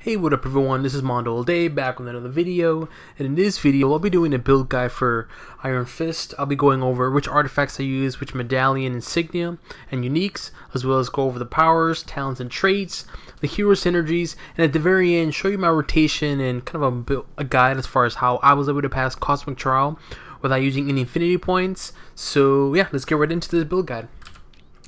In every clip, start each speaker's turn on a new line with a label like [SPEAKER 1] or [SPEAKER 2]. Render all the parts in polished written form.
[SPEAKER 1] Hey, what up everyone, this is MandoAllDay back with another video, and in this video I'll be doing a build guide for Iron Fist. I'll be going over which artifacts I use, which medallion insignia and uniques, as well as go over the powers, talents and traits, the hero synergies, and at the very end show you my rotation and kind of a guide as far as how I was able to pass Cosmic Trial without using any infinity points. So yeah, let's get right into this build guide.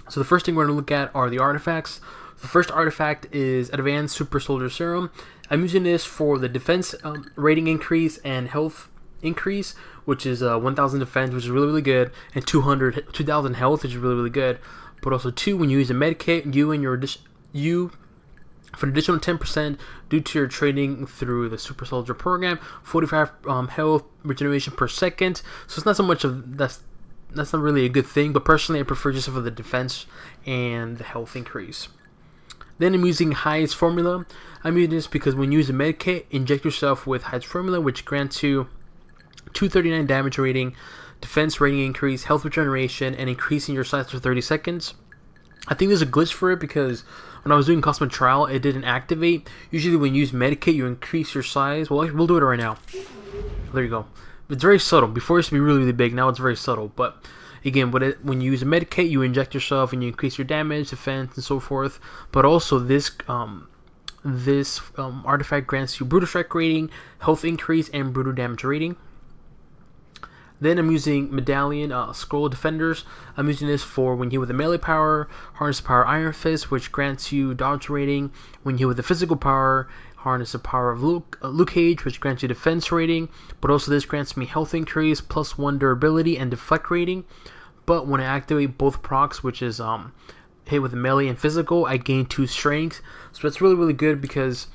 [SPEAKER 1] So the first thing we're going to look at are the artifacts. The first artifact is Advanced Super Soldier Serum. I'm using this for the defense rating increase and health increase, which is 1,000 defense, which is really good, and 2,000 health, which is really good. But also 2, when you use a med kit, you for an additional 10% due to your trading through the Super Soldier program, 45 health regeneration per second. So it's not so much of that's not really a good thing, but personally I prefer just for the defense and the health increase. Then I'm using Hyde's formula. I'm using this because when you use a med kit, inject yourself with Hyde's formula, which grants you 239 damage rating, defense rating increase, health regeneration, and increasing your size for 30 seconds. I think there's a glitch for it because when I was doing Cosmic Trial, it didn't activate. Usually when you use med kit, you increase your size. Well, we'll do it right now. There you go. It's very subtle. Before it used to be really big. Now it's very subtle. But again, when you use a med kit, you inject yourself and you increase your damage, defense, and so forth. But also this artifact grants you brutal strike rating, health increase, and brutal damage rating. Then I'm using Medallion Scroll Defenders. I'm using this for when you hit with the melee power, harness the power Iron Fist, which grants you dodge rating. When you hit with the physical power, harness the power of Luke Cage, which grants you defense rating. But also this grants me health increase, +1 durability, and deflect rating. But when I activate both procs, which is hit with the melee and physical, I gain 2 strength. So that's really good because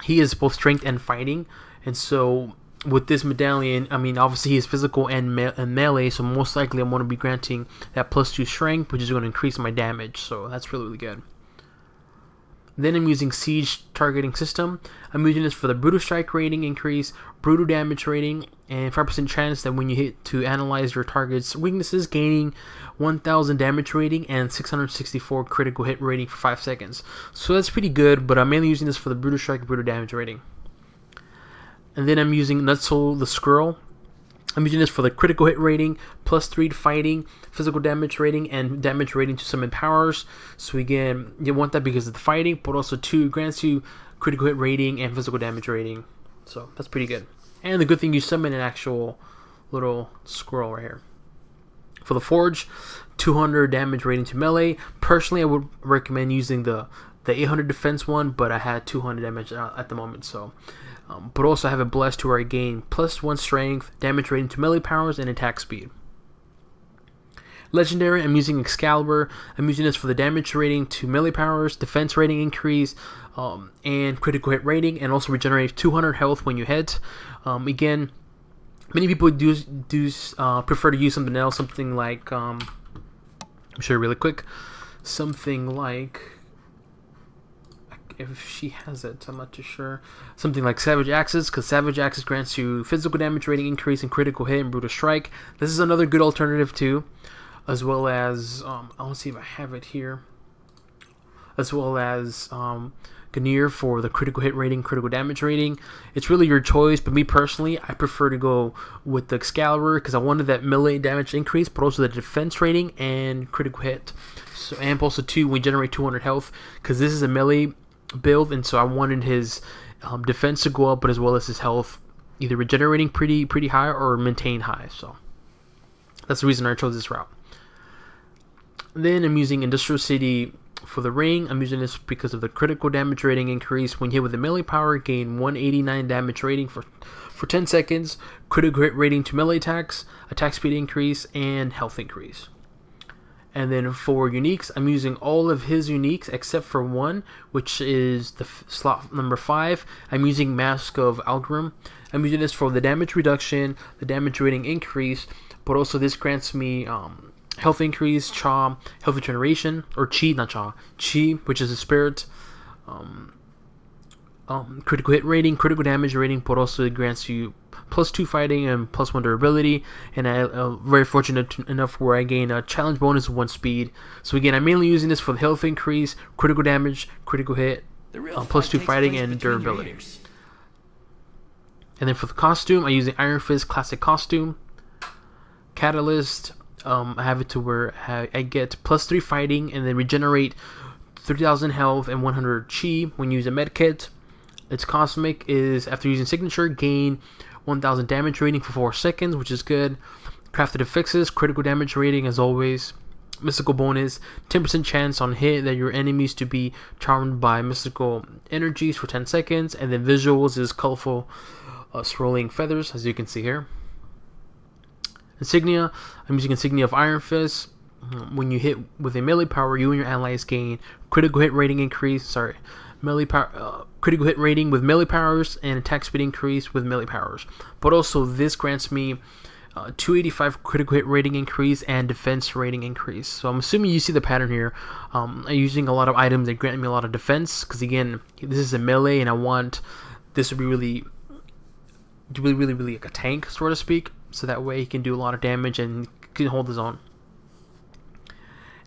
[SPEAKER 1] he is both strength and fighting. And so with this medallion, I mean, obviously he is physical and melee, so most likely I'm going to be granting that +2 strength, which is going to increase my damage. So that's really good. Then I'm using Siege Targeting System. I'm using this for the Brutal Strike rating increase, Brutal Damage rating, and 5% chance that when you hit to analyze your target's weaknesses, gaining 1,000 damage rating and 664 critical hit rating for 5 seconds. So that's pretty good, but I'm mainly using this for the Brutal Strike and Brutal Damage rating. And then I'm using Nutsoul the Squirrel. I'm using this for the critical hit rating, +3 to fighting, physical damage rating, and damage rating to summon powers. So again, you want that because of the fighting, but also 2 grants you critical hit rating and physical damage rating. So that's pretty good. And the good thing, you summon an actual little squirrel right here. For the Forge, 200 damage rating to melee. Personally, I would recommend using the 800 defense one, but I had 200 damage at the moment, so. But also I have it blessed to where I gain +1 strength, damage rating to melee powers, and attack speed. Legendary, I'm using Excalibur. I'm using this for the damage rating to melee powers, defense rating increase, and critical hit rating, and also regenerate 200 health when you hit. Again, many people do prefer to use something else, something like, I'm sure really quick, something like, if she has it, I'm not too sure. Something like Savage Axis, because Savage Axis grants you physical damage rating increase and critical hit and brutal strike. This is another good alternative too, as well as I'll see if I have it here. As well as Ganir for the critical hit rating, critical damage rating. It's really your choice, but me personally, I prefer to go with the Excalibur because I wanted that melee damage increase, but also the defense rating and critical hit. So, and also 2, we generate 200 health because this is a melee build, and so I wanted his defense to go up, but as well as his health either regenerating pretty high or maintain high. So that's the reason I chose this route. Then I'm using Industrial City for the ring. I'm using this because of the critical damage rating increase. When hit with the melee power, gain 189 damage rating for 10 seconds, critical hit rating to melee attacks, attack speed increase, and health increase. And then for uniques, I'm using all of his uniques except for one, which is the slot number 5. I'm using Mask of Algrim. I'm using this for the damage reduction, the damage rating increase, but also this grants me health increase, Cha, health regeneration, or Chi, not Cha, Chi, which is a spirit, critical hit rating, critical damage rating, but also it grants you +2 fighting and +1 durability, and I'm very fortunate enough where I gain a challenge bonus of 1 speed. So again, I'm mainly using this for the health increase, critical damage, critical hit, plus 2 fighting and durability. And then for the costume, I use the Iron Fist Classic costume. Catalyst, I have it to where I get plus 3 fighting and then regenerate 3000 health and 100 chi when you use a med kit. Its cosmic is after using signature, gain 1000 damage rating for 4 seconds, which is good. Crafted affixes, critical damage rating as always. Mystical bonus, 10% chance on hit that your enemies to be charmed by mystical energies for 10 seconds. And then visuals is colorful swirling feathers, as you can see here. Insignia, I'm using Insignia of Iron Fist. When you hit with a melee power, you and your allies gain critical hit rating increase. Melee power, critical hit rating with melee powers and attack speed increase with melee powers. But also this grants me 285 critical hit rating increase and defense rating increase. So I'm assuming you see the pattern here. I'm using a lot of items that grant me a lot of defense because again, this is a melee and I want this to be really like a tank, so to speak. So that way he can do a lot of damage and can hold his own.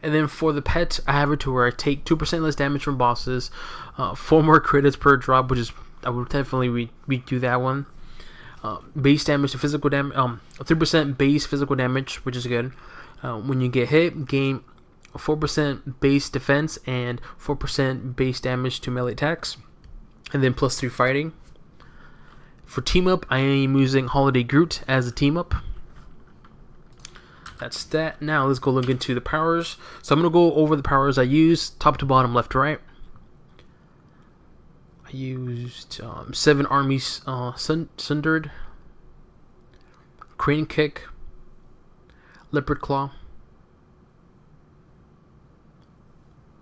[SPEAKER 1] And then for the pet, I have it to where I take 2% less damage from bosses, 4 more crits per drop, which is, I would definitely redo that one. Base damage to physical damage, 3% base physical damage, which is good. When you get hit, gain 4% base defense and 4% base damage to melee attacks. And then plus 3 fighting. For team up, I am using Holiday Groot as a team up. That's that. Now let's go look into the powers. So I'm going to go over the powers I used, top to bottom, left to right. I used 7 armies sundered, crane kick, leopard claw.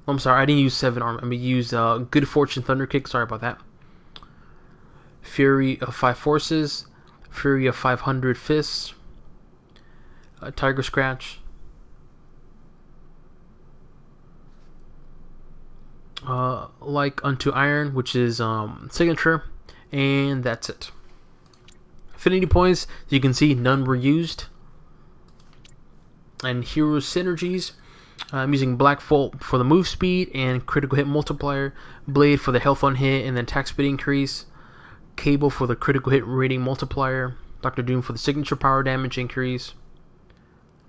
[SPEAKER 1] I'm sorry, I didn't use 7 army. I used good fortune thunder kick. Sorry about that. Fury of 5 forces, fury of 500 fists, tiger scratch, like unto iron, which is signature, and that's it. Affinity points, as you can see, none were used. And hero synergies, I'm using Black Bolt for the move speed and critical hit multiplier, Blade for the health on hit and then attack speed increase, Cable for the critical hit rating multiplier, Dr. Doom for the signature power damage increase,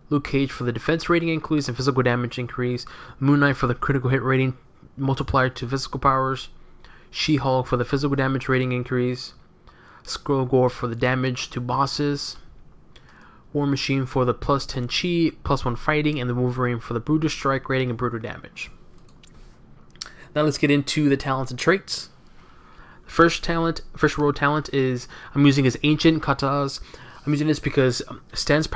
[SPEAKER 1] Luke Cage for the defense rating increase and physical damage increase, Moon Knight for the critical hit rating multiplier to physical powers, She-Hulk for the physical damage rating increase, Skrull for the damage to bosses, War Machine for the plus 10 chi, plus 1 fighting, and the Wolverine for the brutal strike rating and brutal damage. Now let's get into the talents and traits. First row talent is I'm using his Ancient Katas. I'm using this because stance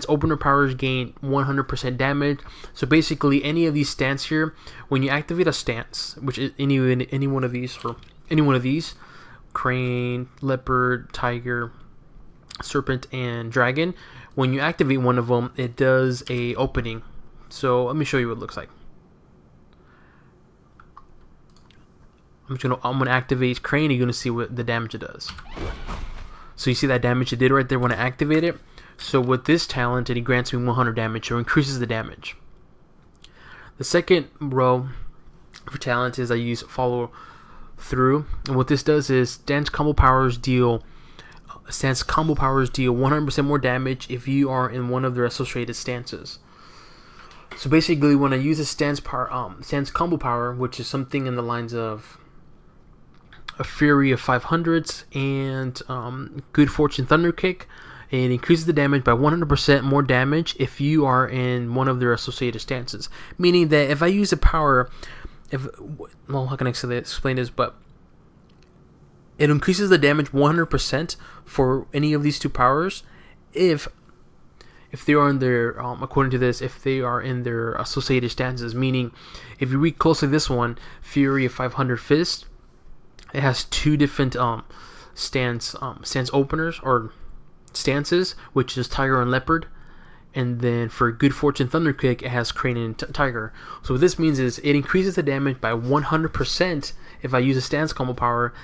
[SPEAKER 1] opener powers gain 100% damage. So basically, any of these stance here, when you activate a stance, which is any one of these, crane, leopard, tiger, serpent, and dragon, when you activate one of them, it does a opening. So let me show you what it looks like. I'm gonna activate crane. You're gonna see what the damage it does. So you see that damage it did right there when I activate it. So with this talent, it grants me 100 damage, or increases the damage. The second row for talent is I use follow through, and what this does is stance combo powers deal 100% more damage if you are in one of their associated stances. So basically, when I use a stance combo power, which is something in the lines of a Fury of 500s and Good Fortune Thunder Kick, it increases the damage by 100% more damage if you are in one of their associated stances. Meaning that if I use a power, how can I explain this? But it increases the damage 100% for any of these two powers if they are in their, according to this, if they are in their associated stances. Meaning, if you read closely this one, Fury of 500 Fist, it has 2 different stance openers or stances, which is Tiger and Leopard. And then for Good Fortune Thunder Kick, it has Crane and Tiger. So what this means is it increases the damage by 100% if I use a stance combo power.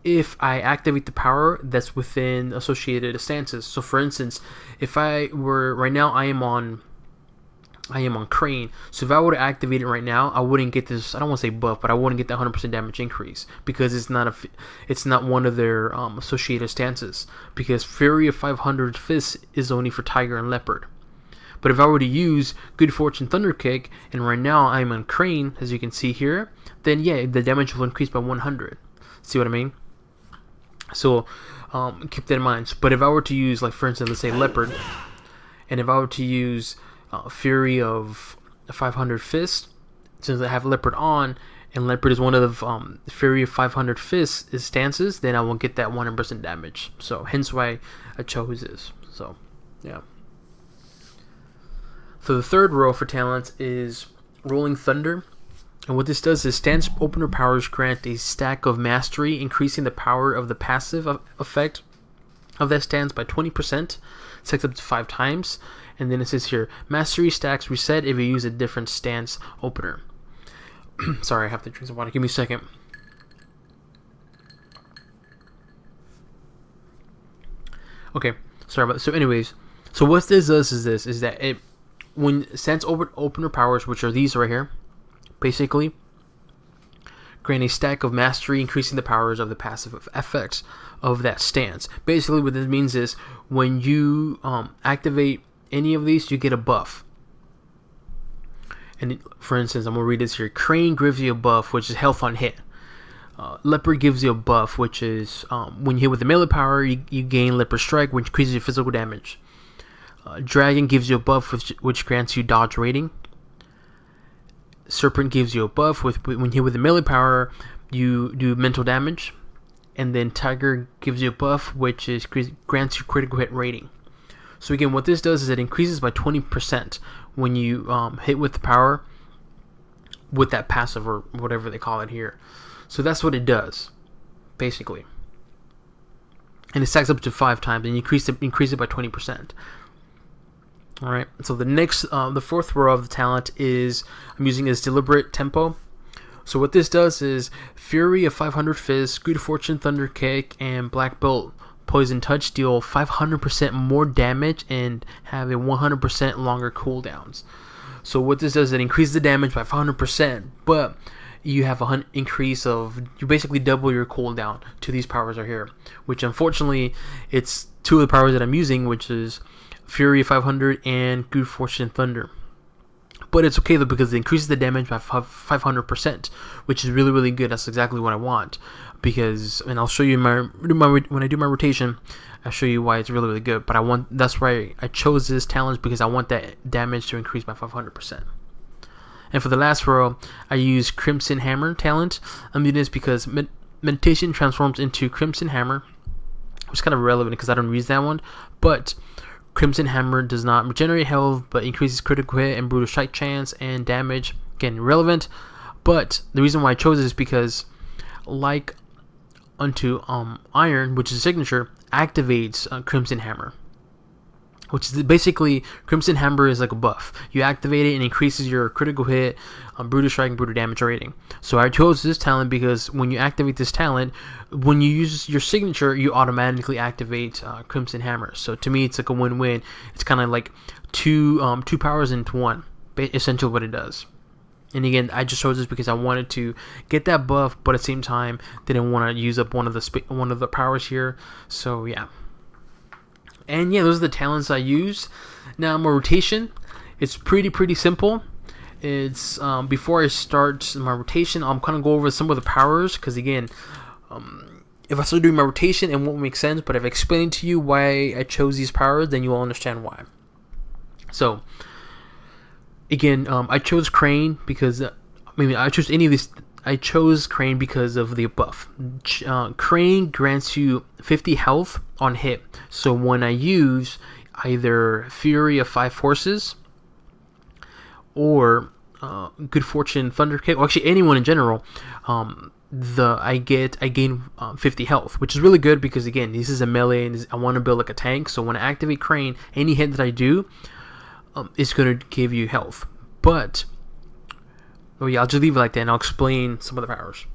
[SPEAKER 1] If I activate the power that's within associated stances. So for instance, if I were right now, I am on I am on Crane. So if I were to activate it right now, I wouldn't get this. I don't want to say buff, but I wouldn't get the 100% damage increase because it's not one of their associated stances. Because Fury of 500 Fists is only for Tiger and Leopard. But if I were to use Good Fortune Thunder Kick, and right now I'm on Crane, as you can see here, then yeah, the damage will increase by 100. See what I mean? So keep that in mind. But if I were to use, like for instance, let's say Leopard, and if I were to use Fury of 500 Fists, since I have Leopard on, and Leopard is one of the Fury of 500 Fists stances, then I won't get that 100% damage. So hence why I chose this. So yeah. So the third row for talents is Rolling Thunder. And what this does is stance opener powers grant a stack of mastery, increasing the power of the passive effect of that stance by 20%. Stacks up to 5 times. And then it says here, mastery stacks reset if you use a different stance opener. Sorry, I have to drink some water. Give me a second. Okay, sorry about that. So anyways, so what this does is that it, when stance opener powers, which are these right here, basically grant a stack of mastery, increasing the powers of the passive effects of that stance. Basically what this means is when you activate any of these, you get a buff. And for instance, I'm going to read this here. Crane gives you a buff, which is health on hit. Leopard gives you a buff, which is when you hit with the melee power, you gain Leopard Strike, which increases your physical damage. Dragon gives you a buff, which grants you dodge rating. Serpent gives you a buff, when you hit with the melee power, you do mental damage. And then Tiger gives you a buff, which is grants you critical hit rating. So again, what this does is it increases by 20% when you hit with the power with that passive or whatever they call it here. So that's what it does, basically. And it stacks up to 5 times, and you increase it by 20%. All right. So the fourth row of the talent is I'm using this deliberate tempo. So what this does is Fury of 500 Fists, Good Fortune Thunder Kick, and Black Belt Poison Touch deal 500% more damage and have a 100% longer cooldowns. So what this does is it increases the damage by 500%, but you have an increase of, you basically double your cooldown to these powers are here, which unfortunately it's 2 of the powers that I'm using, which is Fury of 500 and Good Fortune Thunder. But it's okay though, because it increases the damage by 500%, which is really, really good. That's exactly what I want. Because, and I'll show you when I do my rotation, I'll show you why it's really, really good. But that's why I chose this talent, because I want that damage to increase by 500%. And for the last row, I use Crimson Hammer talent. I'm doing this because Meditation transforms into Crimson Hammer, which is kind of irrelevant because I don't use that one. But Crimson Hammer does not regenerate health, but increases critical hit and brutal strike chance and damage. Again, relevant. But the reason why I chose this is because, like unto Iron, which is a signature, activates Crimson Hammer. Which is basically, Crimson Hammer is like a buff. You activate it and increases your critical hit, brutal strike, and brutal damage rating. So I chose this talent because when you activate this talent, when you use your signature, you automatically activate Crimson Hammer. So to me, it's like a win-win. It's kind of like two powers into one, essentially what it does. And again, I just chose this because I wanted to get that buff, but at the same time, didn't want to use up one of the powers here. So yeah. And yeah, those are the talents I use. Now my rotation, it's pretty simple. It's before I start my rotation, I'm kind of go over some of the powers, because again, if I start doing my rotation, it won't make sense. But if I explain to you why I chose these powers, then you will understand why. So again, I chose Crane because I chose any of these. I chose Crane because of the buff. Crane grants you 50 health on hit. So when I use either Fury of 5 Forces or Good Fortune Thunder Kick, or actually anyone in general, I gain 50 health, which is really good because again, this is a melee and I want to build like a tank. So when I activate Crane, any hit that I do, it's going to give you health. But oh yeah, I'll just leave it like that and I'll explain some of the powers.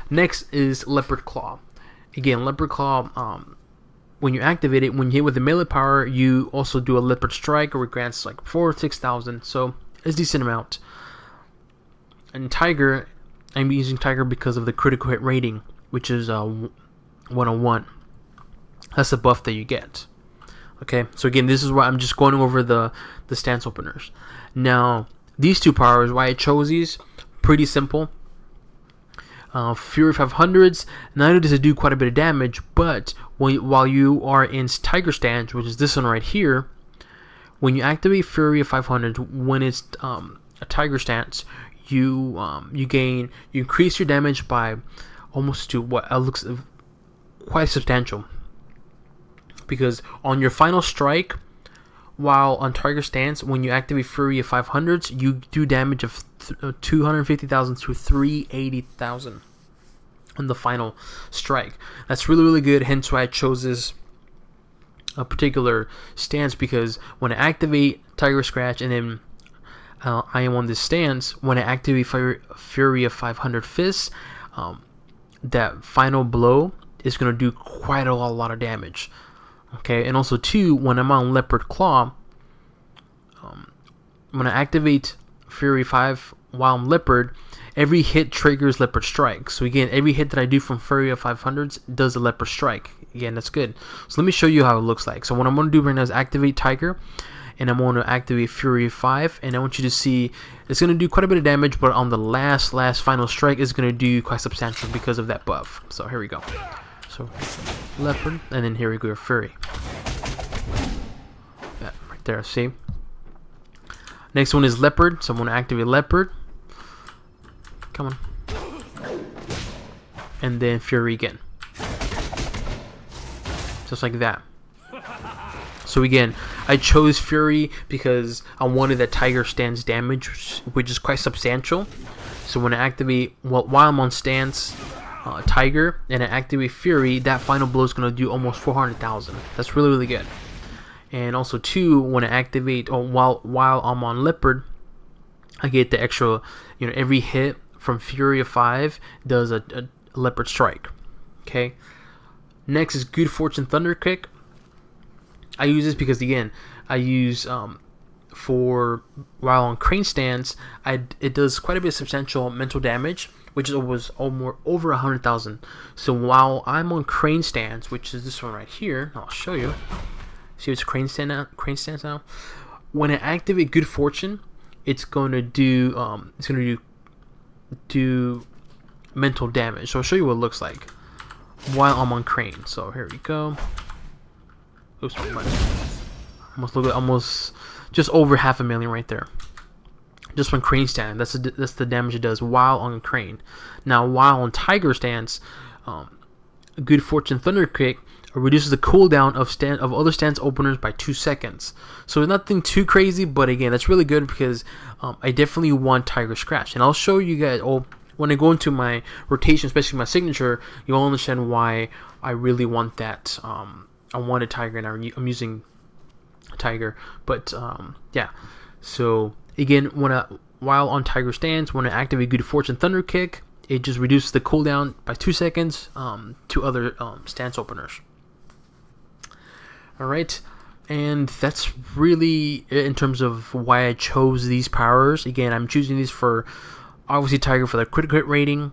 [SPEAKER 1] Next is Leopard Claw. Again, Leopard Claw, when you activate it, when you hit with the melee power, you also do a Leopard Strike, or it grants like 4,000 or 6,000, so it's a decent amount. And Tiger, I'm using Tiger because of the critical hit rating, which is 101. That's the buff that you get. Okay, so again, this is why I'm just going over the stance openers. Now, these two powers, why I chose these, pretty simple. Fury 500s, not only does it do quite a bit of damage, but while you are in Tiger stance, which is this one right here, when you activate Fury of 500, when it's a Tiger stance, you increase your damage by almost to what looks quite substantial. Because on your final strike, while on Tiger stance, when you activate Fury of 500s, you do damage of 250,000 to 380,000 on the final strike. That's really, really good. Hence why I chose this particular stance, because when I activate Tiger Scratch and then I am on this stance, when I activate Fury of 500 Fists, that final blow is going to do quite a lot of damage. Okay, and also too, when I'm on Leopard Claw, when I activate Fury 5 while I'm Leopard, every hit triggers Leopard Strike. So again, every hit that I do from Fury of 500s does a Leopard Strike. Again, that's good. So let me show you how it looks like. So what I'm going to do right now is activate Tiger, and I'm going to activate Fury 5, and I want you to see it's going to do quite a bit of damage, but on the last final strike, it's going to do quite substantial because of that buff. So here we go. So Leopard, and then here we go, Fury. Yeah, right there, see? Next one is Leopard, so I'm going to activate Leopard. Come on. And then Fury again. Just like that. So again, I chose Fury because I wanted that Tiger stance damage, which is quite substantial. So when I activate, while I'm on stance, Tiger, and I activate Fury, that final blow is going to do almost 400,000. That's really, really good. And also too, when I activate, while I'm on Leopard, I get the extra, every hit from Fury of 5 does a Leopard Strike. Okay. Next is Good Fortune Thunder Kick. I use this because again, I use for while on Crane stance, it does quite a bit of substantial mental damage, which was over 100,000. So while I'm on Crane stance, which is this one right here, I'll show you. See, it's Crane stance now. When I activate Good Fortune, it's going to do mental damage. So I'll show you what it looks like while I'm on Crane. So here we go. Oops, almost just over 500,000 right there. Just when Crane stance, that's the damage it does while on Crane. Now, while on Tiger stance, Good Fortune Thunder Kick reduces the cooldown of other stance openers by 2 seconds. So nothing too crazy, but again, that's really good because I definitely want Tiger Scratch, and I'll show you guys. When I go into my rotation, especially my signature, you'll understand why I really want that. I wanted Tiger, and I'm using Tiger, but yeah. So again, while on Tiger stance, when I activate Good Fortune Thunder Kick, it just reduces the cooldown by 2 seconds to other stance openers. Alright, and that's really it in terms of why I chose these powers. Again, I'm choosing these for, obviously, Tiger for the critical hit rating,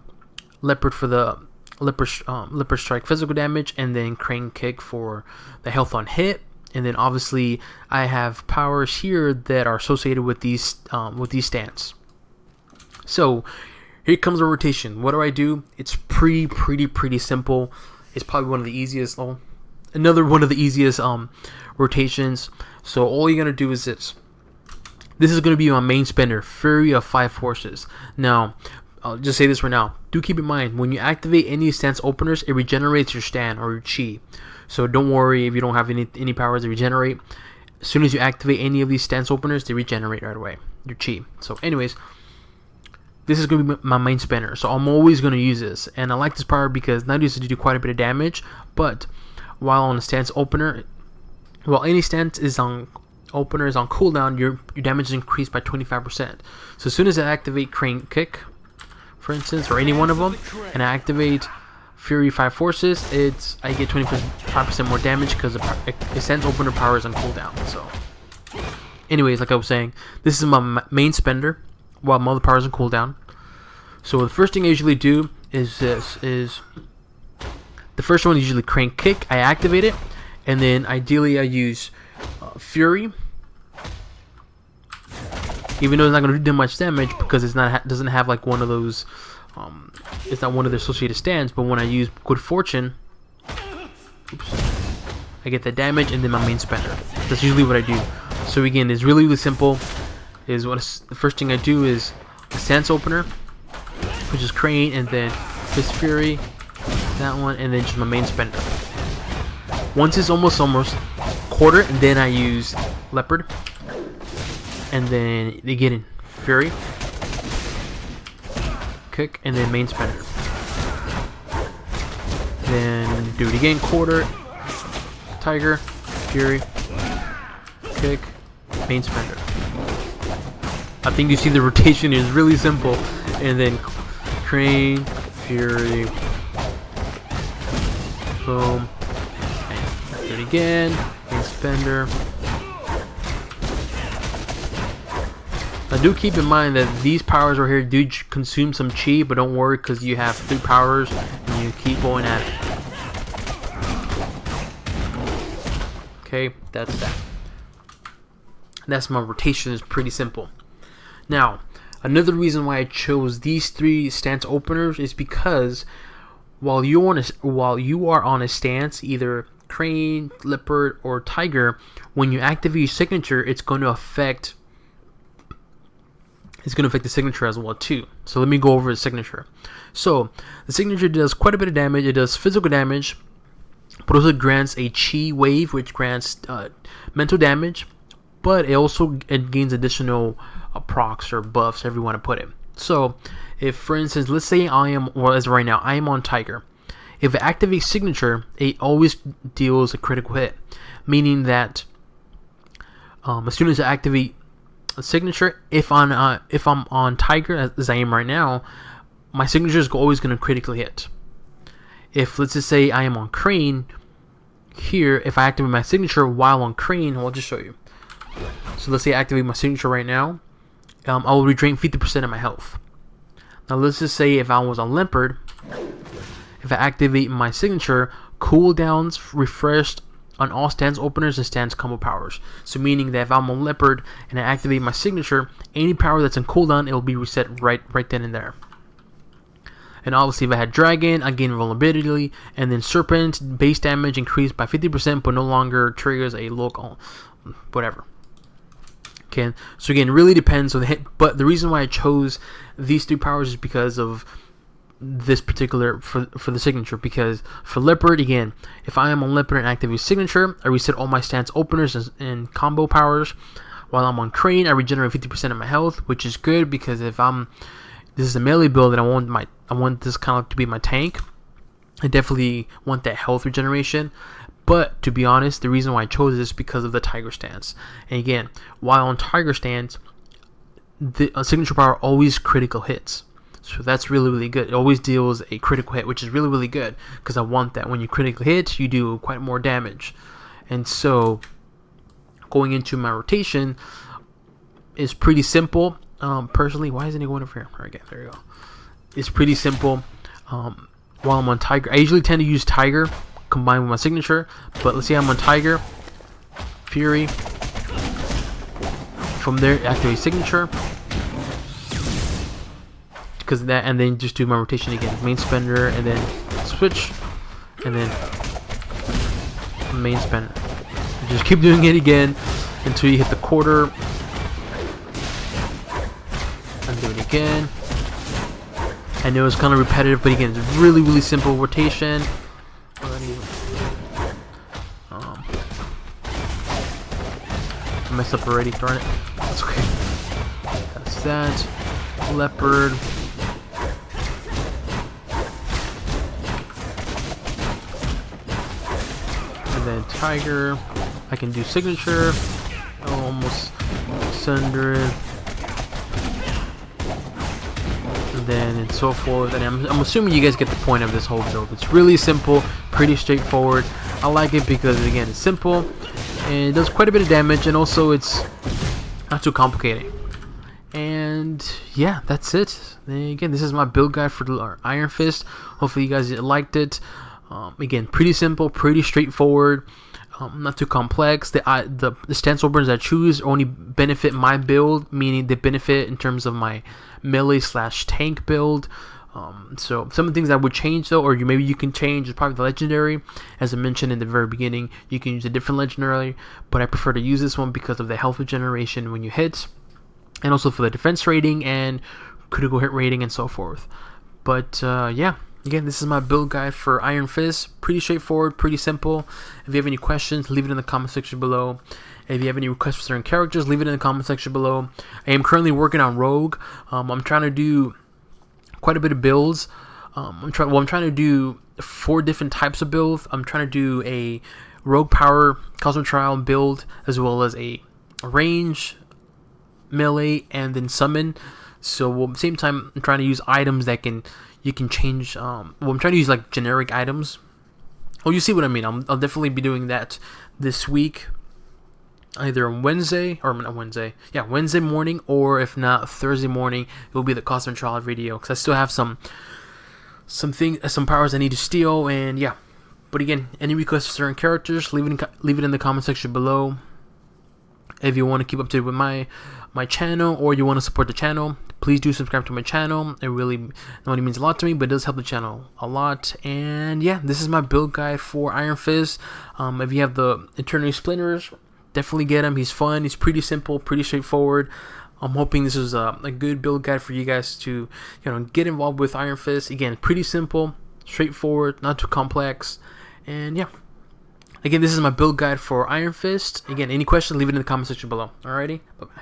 [SPEAKER 1] Leopard for the Leopard Strike physical damage, and then Crane Kick for the health on hit. And then obviously I have powers here that are associated with these stance. So here comes the rotation. What do? It's pretty simple. It's probably one of the easiest. Another one of the easiest rotations. So all you're gonna do is this. This is gonna be my main spender, Fury of 5 Forces. Now, I'll just say this right now. Do keep in mind, when you activate any stance openers, it regenerates your stand or your chi. So don't worry if you don't have any powers that regenerate. As soon as you activate any of these stance openers, they regenerate right away, your chi. So anyways, this is going to be my main spinner. So I'm always going to use this. And I like this power because not only does it do quite a bit of damage, but while on a stance opener, while any stance is on opener is on cooldown, your damage is increased by 25%. So as soon as I activate Crane Kick, for instance, or any one of them, and I activate Fury 5 Forces, I get 25% more damage because the stance opener power is on cooldown. So, anyways, like I was saying, this is my main spender while my other power is on cooldown. So the first thing I usually do is the first one is usually Crane Kick. I activate it, and then ideally I use Fury. Even though it's not going to do much damage because it's not doesn't have like one of those, it's not one of the associated stands. But when I use Good Fortune, I get the damage and then my main spender. That's usually what I do. So again, it's really simple. The first thing I do is the stance opener, which is Crane, and then Fist Fury, that one, and then just my main spender. Once it's almost quarter, and then I use Leopard. And then they get in Fury, Kick, and then main spender. Then do it again, quarter, Tiger, Fury, Kick, main spender. I think you see the rotation is really simple. And then Crane, Fury, boom, and do it again, main spender. Now do keep in mind that these powers right here do consume some chi, but don't worry because you have 3 powers and you keep going at it. Okay, that's that. That's my rotation. Is pretty simple. Now, another reason why I chose these 3 stance openers is because while you are on a stance, either Crane, Leopard, or Tiger, when you activate your signature, it's going to affect the signature as well too. So let me go over the signature. So the signature does quite a bit of damage. It does physical damage, but also grants a chi wave, which grants mental damage, but it gains additional procs or buffs, however you want to put it. So if, for instance, let's say as of right now, I am on Tiger. If it activates signature, it always deals a critical hit, meaning that as soon as I activate a signature, if I'm on Tiger as I am right now, my signature is always going to critically hit. If, let's just say, I am on Crane here, if I activate my signature while on Crane, I'll just show you. So let's say I activate my signature right now, I will redrain 50% of my health. Now let's just say if I was on Leopard, if I activate my signature, cooldowns refreshed on all stance openers and stance combo powers. So meaning that if I'm on Leopard and I activate my signature, any power that's in cooldown, it will be reset right then and there. And obviously if I had Dragon, I gain vulnerability, and then Serpent, base damage increased by 50%, but no longer triggers a local, whatever. Okay, so again, it really depends on the hit, but the reason why I chose these 3 powers is because of this particular for the signature. Because for Leopard, again, if I am on Leopard and activate signature, I reset all my stance openers and combo powers. While I'm on Crane, I regenerate 50% of my health, which is good because if this is a melee build and I want this kind of to be my tank, I definitely want that health regeneration. But to be honest, the reason why I chose this is because of the Tiger stance. And again, while on Tiger stance, the signature power always critical hits. So that's really good. It always deals a critical hit, which is really good because I want that. When you critically hit, you do quite more damage. And so going into my rotation is pretty simple. Personally, why isn't it going over here? Okay, there you go. It's pretty simple. While I'm on Tiger, I usually tend to use Tiger combined with my signature. But let's say I'm on Tiger, Fury. From there, activate signature. Because of that, and then just do my rotation again. Main spender, and then switch, and then main spender. Just keep doing it again until you hit the quarter. And do it again. I know it's kind of repetitive, but again, it's really simple rotation. I messed up already, darn it. That's okay. That's that. Leopard. And then Tiger. I can do signature. Almost Sunder. and so forth. And I'm assuming you guys get the point of this whole build. It's really simple, pretty straightforward. I like it because, again, it's simple and it does quite a bit of damage, and also it's not too complicated. And yeah, that's it. And again, this is my build guide for Iron Fist. Hopefully you guys liked it. Again, pretty simple, pretty straightforward, not too complex. The stencil burns I choose only benefit my build, meaning they benefit in terms of my melee / tank build. So some of the things I would change though, or maybe you can change, is probably the legendary. As I mentioned in the very beginning, you can use a different legendary, but I prefer to use this one because of the health regeneration when you hit, and also for the defense rating and critical hit rating and so forth. But yeah, again, this is my build guide for Iron Fist. Pretty straightforward, pretty simple. If you have any questions, leave it in the comment section below. If you have any requests for certain characters, leave it in the comment section below. I am currently working on Rogue. I'm trying to do quite a bit of builds. I'm trying to do 4 different types of builds. I'm trying to do a Rogue Power Cosmic Trial build, as well as a range, melee, and then summon. So at the same time, I'm trying to use items that you can change. I'm trying to use like generic items. Oh, you see what I mean. I'll definitely be doing that this week, either on Wednesday, or not Wednesday, yeah, Wednesday morning, or if not Thursday morning, it will be the Cosmic Trial video, because I still have some powers I need to steal. And yeah, but again, any requests for certain characters, leave it in the comment section below. If you want to keep up to date with my channel, or you want to support the channel, please do subscribe to my channel. It really not only means a lot to me, but it does help the channel a lot. And yeah, this is my build guide for Iron Fist. If you have the Eternity Splinters, definitely get him. He's fun. He's pretty simple, pretty straightforward. I'm hoping this is a good build guide for you guys to get involved with Iron Fist. Again, pretty simple, straightforward, not too complex. And yeah, again, this is my build guide for Iron Fist. Again, any questions, leave it in the comment section below. Alrighty, bye bye.